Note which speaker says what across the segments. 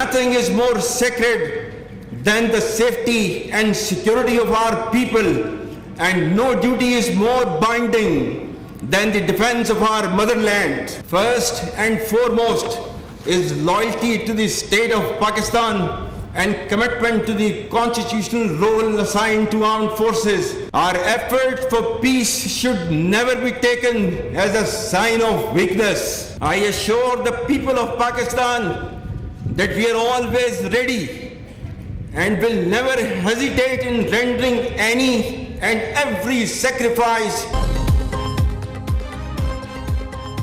Speaker 1: nothing is more sacred than the safety and security of our people, and no duty is more binding than the defense of our motherland. First and foremost is loyalty to the state of Pakistan and commitment to the constitutional role assigned to armed forces. Our effort for peace should never be taken as a sign of weakness. I assure the people of Pakistan that we are always ready and will never hesitate in rendering any and every sacrifice.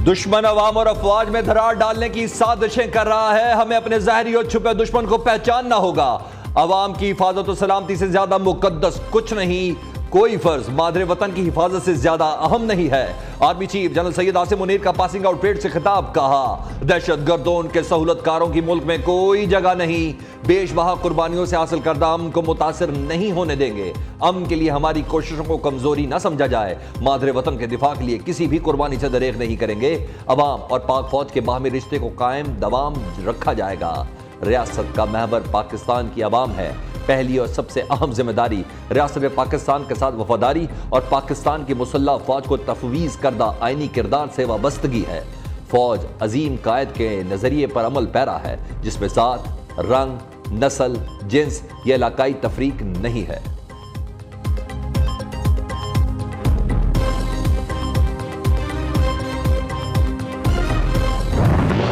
Speaker 2: दुश्मन अवाम और अफवाज में दरार डालने की साजिशें कर रहा है। हमें अपने ज़ाहिरी और छुपे दुश्मन को पहचानना होगा। अवाम की हिफाजत और सलामती से ज्यादा मुकद्दस कुछ नहीं। कोई फर्ज मादरे वतन की हिफाजत से ज्यादा अहम नहीं है। Army chief general Syed Asim Munir का पासिंग आउट परेड से खिताब। कहा, दहशतगर्दों के सहूलतकारों की मुल्क में कोई जगह नहीं। बेशबहा कुर्बानियों से हासिल करदा अमन को मुतासिर नहीं होने देंगे। अमन के लिए हमारी कोशिशों को कमजोरी ना समझा जाए। मादरे वतन के दिफा के लिए किसी भी कुर्बानी से दरेग नहीं करेंगे। अवाम और पाक फौज के बाहमी रिश्ते को कायम दवाम रखा जाएगा। रियासत का महवर पाकिस्तान की अवाम है। पहली और सबसे अहम जिम्मेदारी रियासत पाकिस्तान के साथ वफादारी और पाकिस्तान की मुसल्लह फौज को तफवीज़ करदा आईनी किरदार से वाबस्तगी है। फौज अजीम कायद के नजरिए पर अमल पैरा है, जिसमें साथ रंग, नस्ल, जिन्स या इलाकाई तफरीक नहीं है।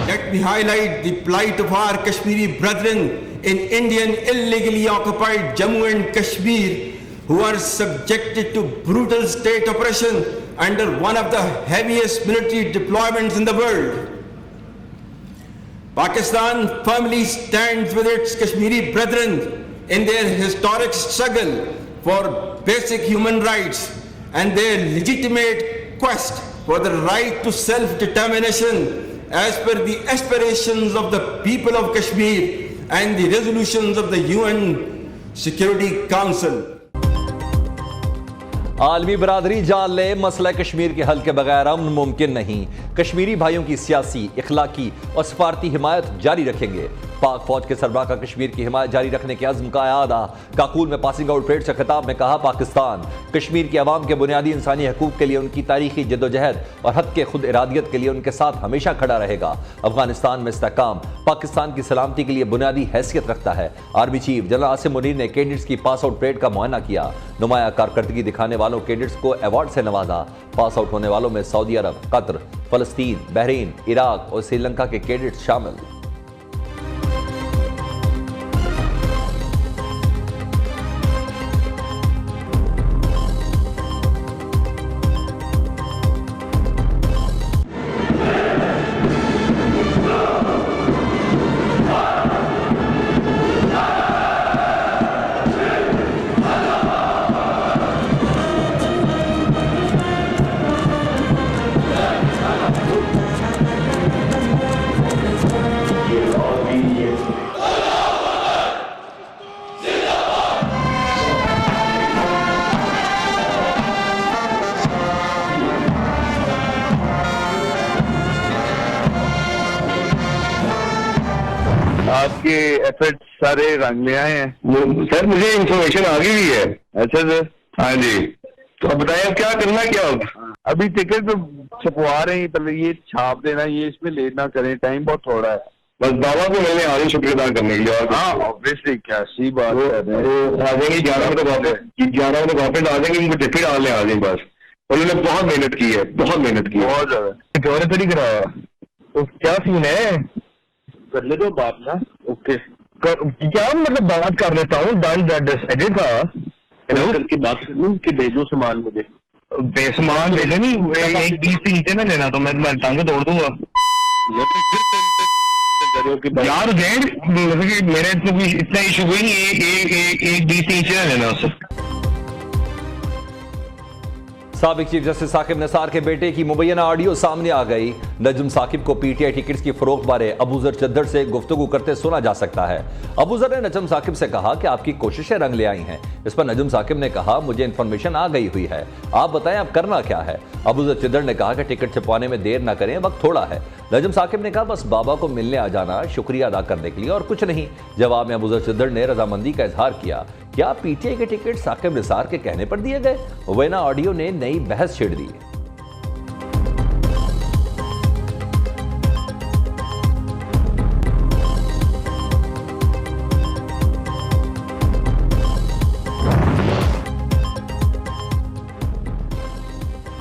Speaker 1: Let me highlight the plight of our Kashmiri brethren in Indian illegally occupied Jammu and Kashmir, who are subjected to brutal state oppression under one of the heaviest military deployments in the world. Pakistan firmly stands with its Kashmiri brethren in their historic struggle for basic human rights and their legitimate quest for the right to self-determination as per the aspirations of the people of Kashmir and the resolutions of the UN Security Council.
Speaker 2: आलमी बरादरी जान ले, मसला कश्मीर के हल के बगैर अमन मुमकिन नहीं। कश्मीरी भाइयों की सियासी, इखलाकी और सफारती हिमायत जारी रखेंगे। पाक फौज के सरबराह का कश्मीर की हिमायत जारी रखने के अज़्म का यादा। काकूल में पासिंग आउट परेड से खिताब में कहा, पाकिस्तान कश्मीर की आवाम के बुनियादी इंसानी हकूक़ के लिए उनकी तारीखी जद्दोजहद और हद के खुद इरादियत के लिए उनके साथ हमेशा खड़ा रहेगा। अफगानिस्तान में इस्तेहकाम पाकिस्तान की सलामती के लिए बुनियादी हैसियत रखता है। Army chief general Asim Munir ने कैडेट्स की पास आउट परेड का मुआयना किया। नुमाया कारकर्दगी दिखाने वालों कैडेट्स को अवार्ड से नवाजा। पास आउट होने वालों में सऊदी अरब, कतर, फलस्तीन, बहरीन, इराक और श्रीलंका के कैडेट्स शामिल।
Speaker 3: आपके एफर्ट सारे रंग ले आए हैं। सर मुझे इंफॉर्मेशन आ गई है। अच्छा सर, हाँ जी, तो अब बताइए अब क्या करना, क्या होगा? अभी टिकट तो छपवा रहे हैं, पहले ये छाप देना, ये इसमें लेट ना करें, टाइम बहुत थोड़ा है। बस दावा को मैंने आ रही शुक्रिया अदा करने के लिए। और हाँ ऑब्वियसली, क्या सी बात है, आ जाएंगे 11 बजे वापस आ जाएंगे, उनको टिकट डालने आ जाएंगे बस। उन्होंने बहुत मेहनत की है, बहुत मेहनत की, बहुत ज्यादा। सिक्योरिटी तो नहीं कराया, तो क्या सीन है? कर ले दो बात ना। ओके, क्या मतलब बात कर लेता हूँ। डिसाइडेड था की बात कि भेजो सामान, मुझे सामान भेजो नहीं, एक 20 से नीचे ना लेना तो मैं तुम्हारी टांगे तोड़ दूंगा यार। मेरे तो इतना इशू हुई नहीं, एक 20 से नीचे ना लेना उससे।
Speaker 2: साबिक चीफ जस्टिस साकिब निसार के बेटे की मुबैना ऑडियो सामने आ गई। नजम साकिब को पीटीआई टिकट्स की फरोख्त बारे अबूजर चद्दर से गुफ्तगू करते सुना जा सकता है। अबूजर ने नजम साकिब से कहा कि आपकी कोशिशें रंग ले आई हैं। इस पर नजम साकिब ने कहा, मुझे इंफॉर्मेशन आ गई हुई है, आप बताएं अब करना क्या है। अबूजर चद्दर ने कहा कि टिकट छपवाने में देर ना करें, वक्त थोड़ा है। नजम साकिब ने कहा, बस बाबा को मिलने आ जाना, शुक्रिया अदा करने के लिए और कुछ नहीं। जवाब में अबूजर चद्दर ने रजामंदी का इजहार किया। क्या पीटीआई के टिकट साकिब निसार के कहने पर दिए गए? मुबैना ऑडियो ने नई बहस छेड़ दी।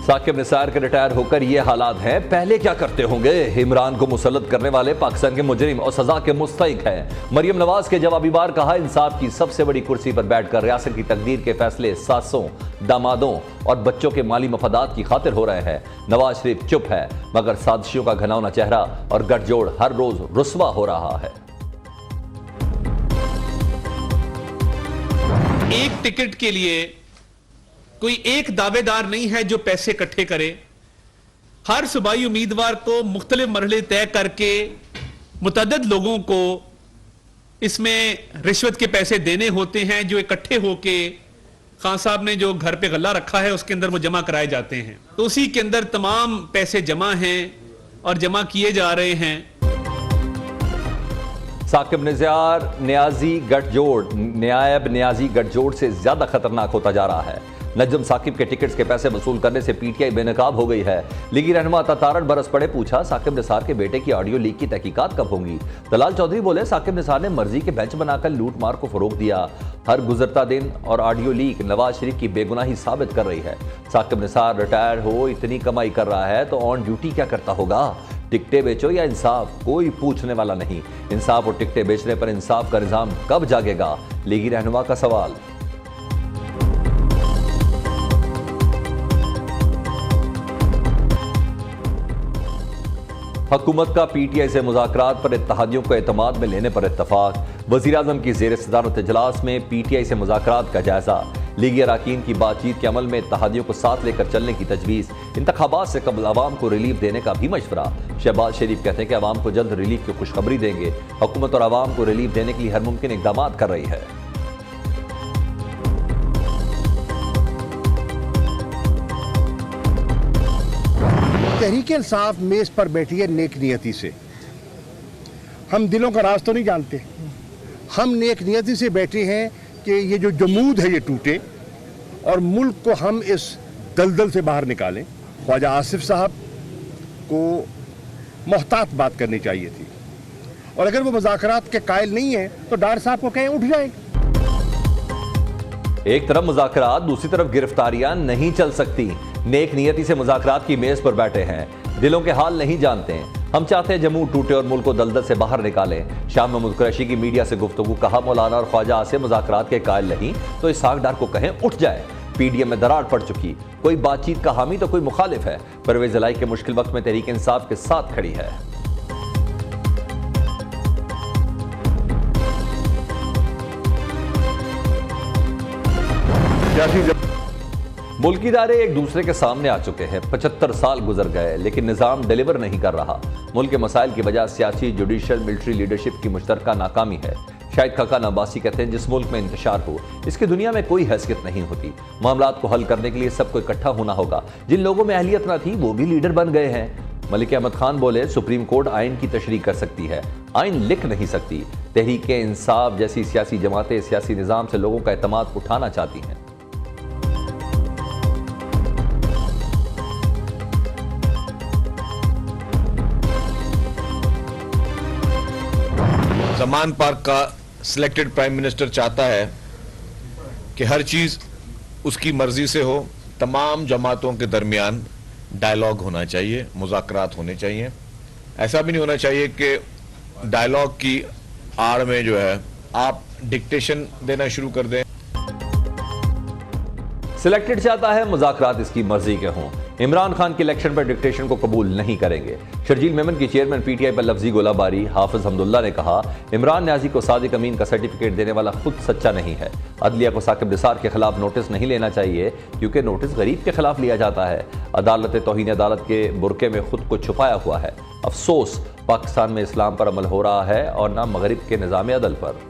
Speaker 2: साकिब निसार के रिटायर होकर ये हालात हैं, पहले क्या करते होंगे? इमरान को मुसल्लत करने वाले पाकिस्तान के मुजरिम और सजा के मुस्तहिक हैं। मरियम नवाज के जवाबी बार कहा, इंसाफ की सबसे बड़ी कुर्सी पर बैठकर रियासत की तकदीर के फैसले सासों, दामादों और बच्चों के माली मफादात की खातिर हो रहे हैं। नवाज शरीफ चुप है, मगर साजिशों का घनौना चेहरा और गठजोड़ हर रोज रुस्वा हो रहा है।
Speaker 4: एक टिकट के लिए कोई एक दावेदार नहीं है जो पैसे इकट्ठे करे। हर सूबाई उम्मीदवार को मुख्तलिफ मरहले तय करके मुतअद्दिद लोगों को इसमें रिश्वत के पैसे देने होते हैं, जो इकट्ठे होके खान साहब ने जो घर पे गल्ला रखा है उसके अंदर वो जमा कराए जाते हैं। तो उसी के अंदर तमाम पैसे जमा हैं और जमा किए जा रहे हैं।
Speaker 2: साकिब न्याजी गठजोड़ नायब न्याजी गठजोड़ से ज्यादा खतरनाक होता जा रहा है। नजम साकिब के टिकट्स के पैसे वसूल करने से पीटीआई बेनकाब हो गई है। लीगी रहनुमा तारड़ बरस पड़े, पूछा साकिब निसार के बेटे की ऑडियो लीक की तहकीकात कब होंगी? दलाल चौधरी बोले, साकिब निसार ने मर्जी के बेंच बनाकर लूट मार को फरोग दिया। हर गुजरता दिन और ऑडियो लीक नवाज शरीफ की बेगुनाही साबित कर रही है। साकिब निसार रिटायर हो, इतनी कमाई कर रहा है तो ऑन ड्यूटी क्या करता होगा? टिकटें बेचो या इंसाफ, कोई पूछने वाला नहीं। इंसाफ और टिकटें बेचने पर इंसाफ का निजाम कब जागेगा? लीगी रहनुमा का सवाल। हुकूमत का पीटीआई से मुज़ाकरात पर इत्तेहादियों को एतमाद में लेने पर इत्तफाक। वज़ीर-ए-आज़म की ज़ेर सदारत इजलास में पीटीआई से मुज़ाकरात का जायजा। लीगी अरकान की बातचीत के अमल में इत्तेहादियों को साथ लेकर चलने की तजवीज़। इंतखाबात से कबल अवाम को रिलीफ देने का भी मशवरा। शहबाज शरीफ कहते हैं कि अवाम को जल्द रिलीफ की खुशखबरी देंगे। हुकूमत और अवाम को रिलीफ देने के लिए हर मुमकिन इक़दाम कर रही है।
Speaker 5: तहरीक-ए-इंसाफ मेज पर बैठी है नेक नियति से। हम दिलों का राज तो नहीं जानते, हम नेक नियति से बैठे हैं कि ये जो जमूद है ये टूटे और मुल्क को हम इस दलदल से बाहर निकालें। ख्वाजा आसिफ साहब को मोहतात बात करनी चाहिए थी, और अगर वो मुज़ाकरात के कायल नहीं है तो डार साहब को कहें उठ जाए।
Speaker 2: एक तरफ मुज़ाकरात, दूसरी तरफ गिरफ्तारियां नहीं चल सकती। नेक नियति से मुज़ाकरात की मेज पर बैठे हैं, दिलों के हाल नहीं जानते। हम चाहते हैं जमूद टूटे और मुल्क को दलदल से बाहर निकालें। शाह महमूद कुरैशी की मीडिया से गुफ्तगू, कहा मौलाना और ख्वाजा से मुज़ाकरात के कायल नहीं तो इसहाक डार को कहें उठ जाए। पीडीएम में दरार पड़ चुकी, कोई बातचीत का हामी तो कोई मुखालिफ है। परवेज इलाही के मुश्किल वक्त में तहरीक इंसाफ के साथ खड़ी है। मुल्की इदारे एक दूसरे के सामने आ चुके हैं। 75 साल गुजर गए लेकिन निज़ाम डिलीवर नहीं कर रहा। मुल्क के मसाइल की वजह सियासी, जुडिशल, मिलिट्री लीडरशिप की मुश्तरका नाकामी है। शाहिद खाकान अब्बासी कहते हैं, जिस मुल्क में इंतशार हो इसकी दुनिया में कोई हैसियत नहीं होती। मामलात को हल करने के लिए सबको इकट्ठा होना होगा। जिन लोगों में अहलियत न थी वो भी लीडर बन गए हैं। मलिक अहमद खान बोले, सुप्रीम कोर्ट आइन की तशरीह कर सकती है, आइन लिख नहीं सकती। तहरीक इंसाफ जैसी सियासी जमातें सियासी निज़ाम से लोगों का एतमाद उठाना चाहती हैं।
Speaker 6: सलमान पार्क का सिलेक्टेड प्राइम मिनिस्टर चाहता है कि हर चीज उसकी मर्जी से हो। तमाम जमातों के दरमियान डायलॉग होना चाहिए, मुज़ाकरात होने चाहिए। ऐसा भी नहीं होना चाहिए कि डायलॉग की आड़ में जो है आप डिक्टेशन देना शुरू कर दें।
Speaker 2: सिलेक्टेड चाहता है मुज़ाकरात इसकी मर्जी के हों। इमरान खान के इलेक्शन पर डिक्टेशन को कबूल नहीं करेंगे। शर्जील मेमन की चेयरमैन पीटीआई पर लफ्जी गोलाबारी। हाफिज हमदुल्ला ने कहा, इमरान न्याजी को सादिक अमीन का सर्टिफिकेट देने वाला खुद सच्चा नहीं है। अदलिया को साकिब निसार के खिलाफ नोटिस नहीं लेना चाहिए क्योंकि नोटिस गरीब के खिलाफ लिया जाता है। अदालत तौहीन अदालत के बुरके में खुद को छुपाया हुआ है। अफसोस, पाकिस्तान में इस्लाम पर अमल हो रहा है और न मगरिब के निज़ाम अदल पर।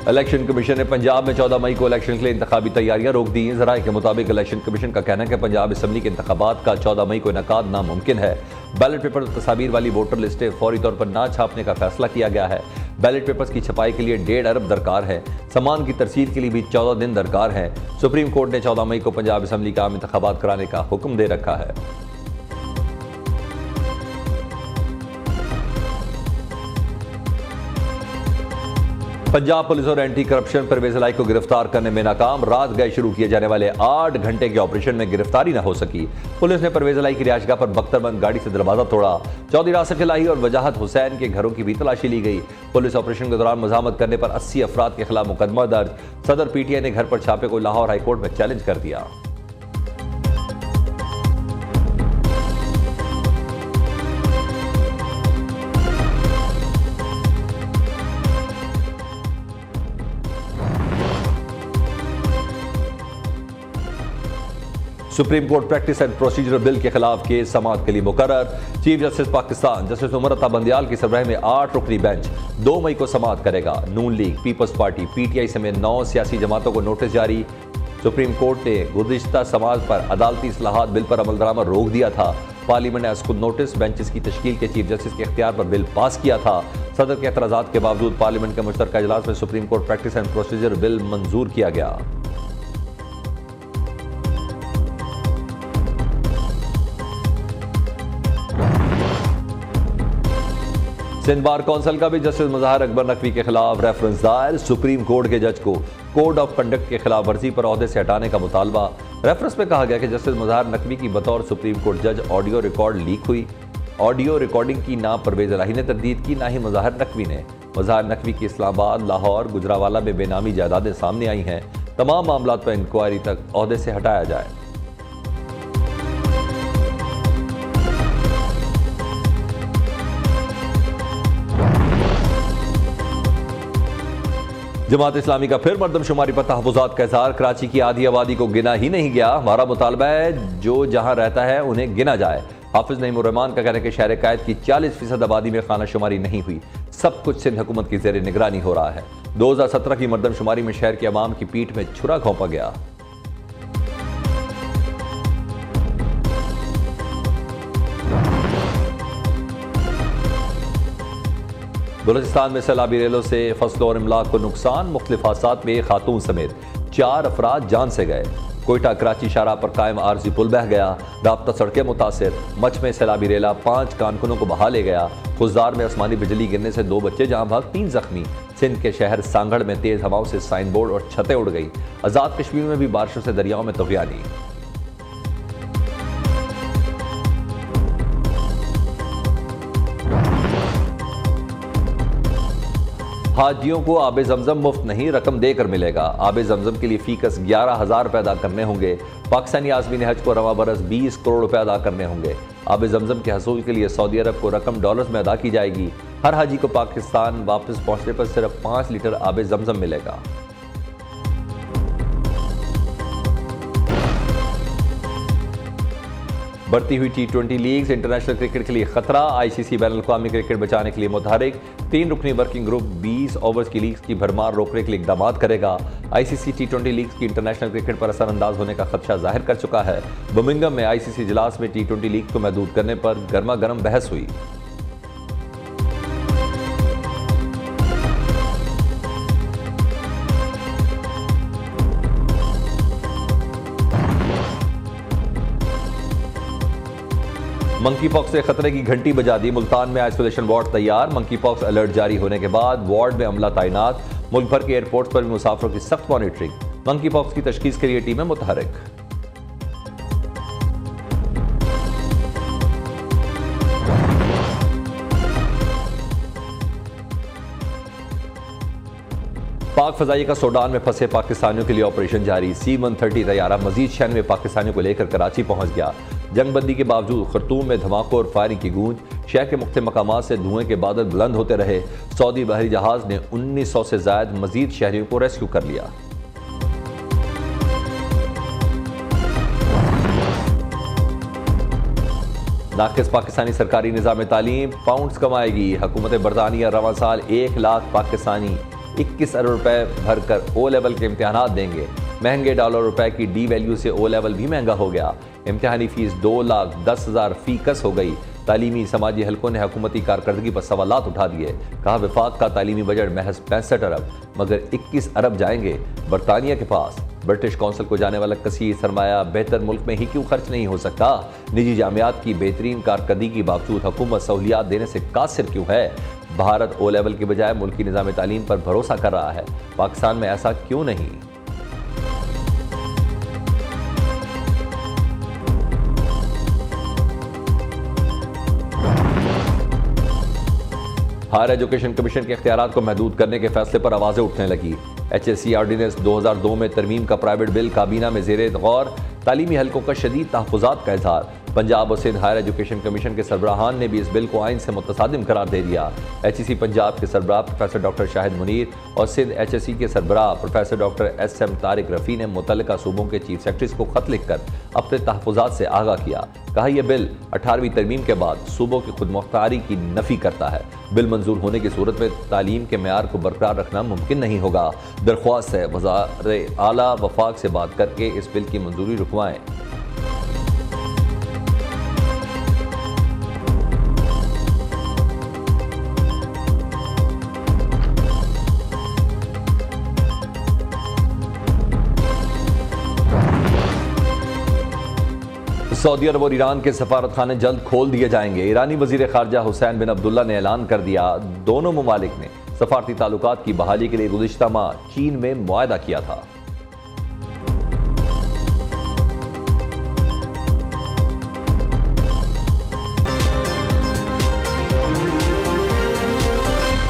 Speaker 2: इलेक्शन कमीशन ने पंजाब में 14 मई को इलेक्शन के लिए इंतखाबी तैयारियां रोक दी हैं। ज़राए के मुताबिक इलेक्शन कमीशन का कहना है कि पंजाब असम्बली के इंतखाबात का 14 मई को इनकाद नामुमकिन है। बैलेट पेपर और तस्वीर वाली वोटर लिस्टें फौरी तौर पर ना छापने का फैसला किया गया है। बैलेट पेपर्स की छपाई के लिए 1.5 अरब दरकार है। सामान की तरसील के लिए भी 14 दिन दरकार है। सुप्रीम कोर्ट ने 14 मई को पंजाब असम्बली का आम इंतखाबात कराने का हुक्म दे रखा है। पंजाब पुलिस और एंटी करप्शन परवेज इलाई को गिरफ्तार करने में नाकाम। रात गए शुरू किए जाने वाले 8 घंटे के ऑपरेशन में गिरफ्तारी न हो सकी। पुलिस ने परवेज इलाई की रिहायशगाह पर बख्तरबंद गाड़ी से दरवाजा तोड़ा। चौधरी आसिफ इलाही और वजाहत हुसैन के घरों की भी तलाशी ली गई। पुलिस ऑपरेशन के दौरान मज़ामत करने पर 80 अफराद के खिलाफ मुकदमा दर्ज। सदर पीटीआई ने घर पर छापे को लाहौर हाईकोर्ट में चैलेंज कर दिया। Supreme Court practice and procedure bill के खिलाफ केस समाअत के लिए मुकर्रर। Chief justice Pakistan justice Umar Ata Bandial की सरबराही में 8 रुकनी बेंच 2 मई को समाअत करेगा। नून लीग, पीपल्स पार्टी, पीटीआई समेत 9 सियासी जमातों को नोटिस जारी। सुप्रीम कोर्ट ने गुज़िश्ता समाअत पर अदालती इस्लाहात बिल पर अमलदरामद रोक दिया था। पार्लियामेंट ने आज खुद नोटिस बेंचेस की तश्कील के चीफ जस्टिस के इख्तियार पर बिल पास किया था। सदर के एतराज़ात के बावजूद पार्लियामेंट के मुश्तरका इजलास में supreme Court practice and procedure bill मंजूर किया गया। सिंध बार कौंसिल का भी जस्टिस मुज़ाहिर अकबर नकवी के खिलाफ रेफरेंस दायर। सुप्रीम कोर्ट के जज को कोड ऑफ कंडक्ट के खिलाफ वर्जी पर ओहदे से हटाने का मुतालबा। रेफरेंस में कहा गया कि जस्टिस मुज़ाहिर नकवी की बतौर सुप्रीम कोर्ट जज ऑडियो रिकॉर्ड लीक हुई। ऑडियो रिकॉर्डिंग की ना परवेज इलाही ने तरदीद की, ना ही मुज़ाहिर नकवी ने। मुज़ाहिर नकवी की इस्लामाबाद, लाहौर, गुजरावाला में बेनामी जायदादें सामने आई हैं। तमाम मामलात पर इंक्वायरी तक ओहदे से हटाया जाए। जमात इस्लामी का फिर मर्दमशुमारी पर तहफ़्फ़ुज़ात का इज़हार। कराची की आधी आबादी को गिना ही नहीं गया। हमारा मुतालबा है जो जहां रहता है उन्हें गिना जाए। हाफिज नईम उर रहमान का कहना है कि शहर कायद की 40% आबादी में खाना शुमारी नहीं हुई। सब कुछ सिंध हुकूमत की ज़ेर निगरानी हो रहा है। 2017 की मर्दमशुमारी में शहर के अवाम की पीठ में छुरा घोंपा गया। बलूचिस्तान में सैलाबी रेलों से फसलों और इमलाक को नुकसान। मुख्तलिफ हादसात में खातून समेत 4 अफराद जान से गए। कोयटा कराची शाहराह पर कायम आरजी पुल बह गया। राब्ता सड़कें मुतासिर। मच में सैलाबी रेला 5 कारकुनों को बहा ले गया। खुजदार में आसमानी बिजली गिरने से 2 बच्चे जहां भाग 3 जख्मी। सिंध के शहर सांगड़ में तेज हवाओं से साइन बोर्ड और छतें उड़ गई। आज़ाद कश्मीर में भी बारिशों से दरियाओं में तग़यानी। हाजियों को आबे जमजम मुफ्त नहीं, रकम देकर मिलेगा। आबे जमजम के लिए फीकस 11,000 रुपये अदा करने होंगे। पाकिस्तानी आज़मीन हज को रवा बरस 20 करोड़ रुपए अदा करने होंगे। आबे जमजम के हसूल के लिए सऊदी अरब को रकम डॉलर्स में अदा की जाएगी। हर हाजी को पाकिस्तान वापस पहुंचने पर सिर्फ 5 लीटर आबे जमजम मिलेगा। बढ़ती हुई T20 लीग्स, इंटरनेशनल क्रिकेट के लिए खतरा। आईसीसी बैनुल-अक़वामी क्रिकेट बचाने के लिए मुतहरिक। 3 रुकनी वर्किंग ग्रुप 20 ओवर्स की लीग्स की भरमार रोकने के लिए इक़दाम करेगा। आईसीसी T20 लीग्स की इंटरनेशनल क्रिकेट पर असरअंदाज होने का खदशा जाहिर कर चुका है। बर्मिंघम में आईसीसी इजलास में T20 लीग को महदूद करने पर गर्मा गर्म बहस हुई। मंकी पॉक्स से खतरे की घंटी बजा दी। मुल्तान में आइसोलेशन वार्ड तैयार। मंकी पॉक्स अलर्ट जारी होने के बाद वार्ड में अमला तैनात। मुल्क भर के एयरपोर्ट्स पर भी मुसाफिरों की सख्त मॉनिटरिंग। मंकी पॉक्स की तशखीस के लिए टीमें मुतहरिक। पाक फजाई का सूडान में फंसे पाकिस्तानियों के लिए ऑपरेशन जारी। C-130 तैयारा मजीद 96 पाकिस्तानियों को लेकर कराची पहुंच गया। जंगबंदी के बावजूद खर्तूम में धमाकों और फायरिंग की गूंज, शहर के मुख्तलिफ मकामात से धुएं के बादल बुलंद होते रहे। सऊदी बहरी जहाज ने 1900 से ज्यादा मजीद शहरियों को रेस्क्यू कर लिया। नाकिस पाकिस्तानी सरकारी निज़ाम तालीम पाउंड्स कमाएगी। हुकूमत बरतानिया रवां साल 1 लाख पाकिस्तानी 21 अरब रुपए भरकर ओ लेवल के इम्तहानात देंगे। महंगे डॉलर रुपए की डी वैल्यू से ओ लेवल भी महंगा हो गया। इम्तहानी फीस 2,10,000 फीकस हो गई। तालीमी समाजी हलकों ने हुकूमती कारकर्दगी पर सवालात उठा दिए। कहा वफाक का तालीमी बजट महज 65 अरब मगर 21 अरब जाएंगे बरतानिया के पास। ब्रिटिश कौंसिल को जाने वाला कसीर सरमाया बेहतर मुल्क में ही क्यों खर्च नहीं हो सकता? निजी जामियात की बेहतरीन कारकर्दगी के बावजूद हुकूमत सहूलियात देने से कासिर क्यों है? भारत ओ लेवल के बजाय मुल्की निज़ाम तालीम पर भरोसा कर रहा है, पाकिस्तान में ऐसा क्यों नहीं? हायर एजुकेशन कमीशन के इख्तियारात को महदूद करने के फैसले पर आवाजें उठने लगी। HSC ऑर्डिनेंस 2002 में तरमीम का प्राइवेट बिल काबीना में ज़ेरे गौर। तालीमी हलकों का शदीद तहफ़्फ़ुज़ात का इज़हार। पंजाब और सिंध हायर एजुकेशन कमीशन के सरबराहान ने भी इस बिल को आइन से मुतसादिम करार दे दिया। HEC पंजाब के सरबराह प्रोफेसर डॉक्टर शाहिद मुनीर और सिंध HSC के सरबराह professor doctor SM Tariq Rafi ने मुतल्लिका सूबों के चीफ सेक्रेटरीज को खत लिखकर अपने तहफ़्फ़ुज़ात से आगाह किया। कहा यह बिल 18वीं तरमीम के बाद सूबों की खुदमुख्तारी की नफ़ी करता है। बिल मंजूर होने की सूरत में तालीम के मेयार को बरकरार रखना मुमकिन नहीं होगा। दरख्वास्त है वज़ारे आला वफाक से बात करके इस बिल की मंजूरी रुकवाएं। सऊदी अरब और ईरान के सफारत खाने जल्द खोल दिए जाएंगे। ईरानी वजीर खारजा हुसैन बिन अब्दुल्ला ने ऐलान कर दिया। दोनों ममालिक ने सफारती ताल्लुकात की बहाली के लिए गुज़िश्ता माह चीन में मुआहदा किया था।